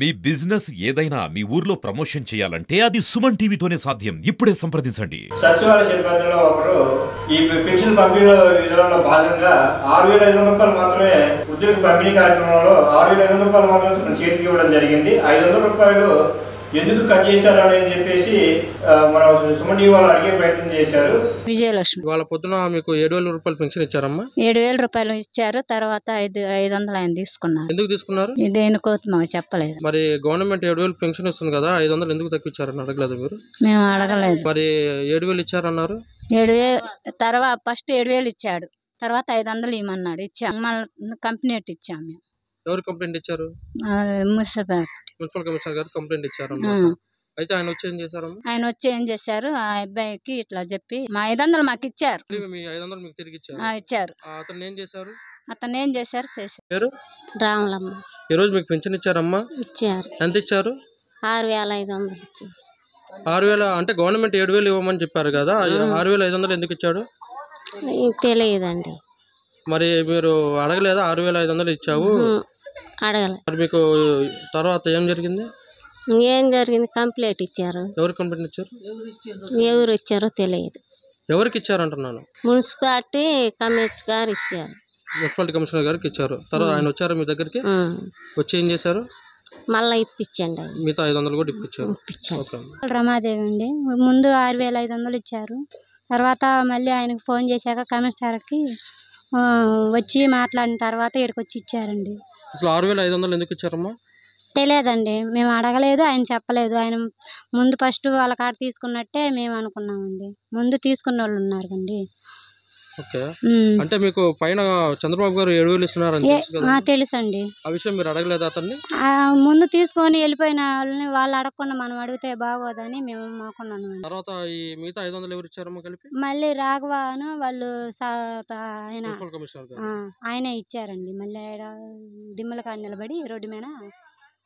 మీ business ఏదైనా మీ ఊర్లో promotion చేయాలంటే అది సుమన్ టీవీతోనే సాధ్యం. ఇప్పుడే సంప్రదించండి. సచివాలయ సిబ్బందిలో ఒకరు ఈ పెన్షన్ పంపిణీ విధానంలో భాగంగా 6,500 రూపాయలు మాత్రమే ఉద్యోగ పంపిణీ కార్యక్రమంలో 6,500 రూపాయలు మాత్రమే చేతికి ఇవ్వడం జరిగింది. 500 రూపాయలు ఎందుకు కట్ చేశారు అని చెప్పేసి మన సుమన్ టీవీ వాళ్ళు అడిగే ప్రయత్నం చేశారు. విజయలక్ష్మి వాళ్ళ పొద్దున మీకు 7,000 రూపాయలు పెన్షన్ ఇచ్చారమ్మా? 7,000 రూపాయలు ఇచ్చారు. తర్వాత 500 ఆయన తీసుకున్నారు. ఎందుకు తీసుకున్నారు? దేనికో మాకు చెప్పలేదు. మరి గవర్నమెంట్ 7,000 పెన్షన్ ఇస్తుంది కదా, 500 ఎందుకు తగ్గించారని అడగలేదు మీరు? మేము అడగలేదు. మరి 7,000 ఇచ్చారన్నారు. 7,000 తర్వాత ఫస్ట్ 7,000 ఇచ్చాడు, తర్వాత 500 ఇవ్వమన్నాడు. ఇచ్చాం, మళ్ళీ కంప్లైంట్ ఇచ్చాం. మేము ఎవరు కంప్లైంట్ ఇచ్చారు? మున్సిపల్ కమిషనర్ గారు కంప్లైంట్ ఇచ్చారు. అయితే ఆయన వచ్చి ఏం చేశారమ్మా? ఆయన వచ్చి ఏం చేశారు, ఆ అబ్బాయికి ఇట్లా చెప్పి మా 500 మాకు ఇచ్చారు. మీ 500 మీకు తిరిగి ఇచ్చారు. అతను ఏం చేశారు? చేశారు. రాములమ్మ. ఈ రోజు మీకు పెన్షన్ ఇచ్చారమ్మా? ఇచ్చారు. ఎంత ఇచ్చారు? 6,500 ఇచ్చారు. 6,000 అంటే గవర్నమెంట్ 7,000 ఇవ్వమని చెప్పారు కదా, 6,500 ఎందుకు ఇచ్చాడు? తెలియదండి. మరి మీరు అడగలేదా? 6,500 ఇచ్చావు, అడగలేదు. మరి మీకు తర్వాత ఏం జరిగింది? ఏం జరిగింది, కంప్లైంట్ ఇచ్చారు. ఎవరు కంప్లైంట్ ఇచ్చారు? ఎవరు ఇచ్చారో తెలియదు. ఎవరికి ఇచ్చారు అంటున్నాను? మున్సిపాలిటీ కమిషనర్ గారు ఇచ్చారు. మున్సిపాలిటీ కమిషనర్ గారికి ఇచ్చారు. తర్వాత ఆయన వచ్చారు మీ దగ్గరికి, వచ్చి ఏం చేశారు? మళ్ళీ ఇప్పించండి. మిగతా 500 కూడా ఇప్పించారు. రమాదేవి అండి. ముందు 6,500 ఇచ్చారు. తర్వాత మళ్ళీ ఆయనకు ఫోన్ చేశాక కమిషనర్కి వచ్చి మాట్లాడిన తర్వాత ఇక్కడికి వచ్చి ఇచ్చారండి. అసలు 6,500 ఎందుకు ఇచ్చారమ్మా? తెలియదండి, మేము అడగలేదు, ఆయన చెప్పలేదు. ఆయన ముందు ఫస్ట్ వాళ్ళ కాడ తీసుకున్నట్టే మేము అనుకున్నామండి. ముందు తీసుకున్న వాళ్ళు ఉన్నారు కండి. ఓకే, అంటే మీకు పైన చంద్రబాబు గారు 7,000 ఇస్తున్నారని తెలుసండి. ఆ విషయం మీరు అడగలేదు అతన్ని? ముందు తీసుకొని వెళ్ళిపోయిన వాళ్ళని వాళ్ళు అడగకుండా మనం అడిగితే బాగోదని మేము మాకున్నాను. తర్వాత ఈ మిగతా 500 ఎవరు ఇచ్చారమ్మా కలిపి? మళ్ళీ రాఘవను వాళ్ళు ఆయనే ఇచ్చారండి. మళ్ళీ దిమ్మల కాడ నిలబడి రోడ్డు మీద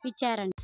ఇచ్చారండి.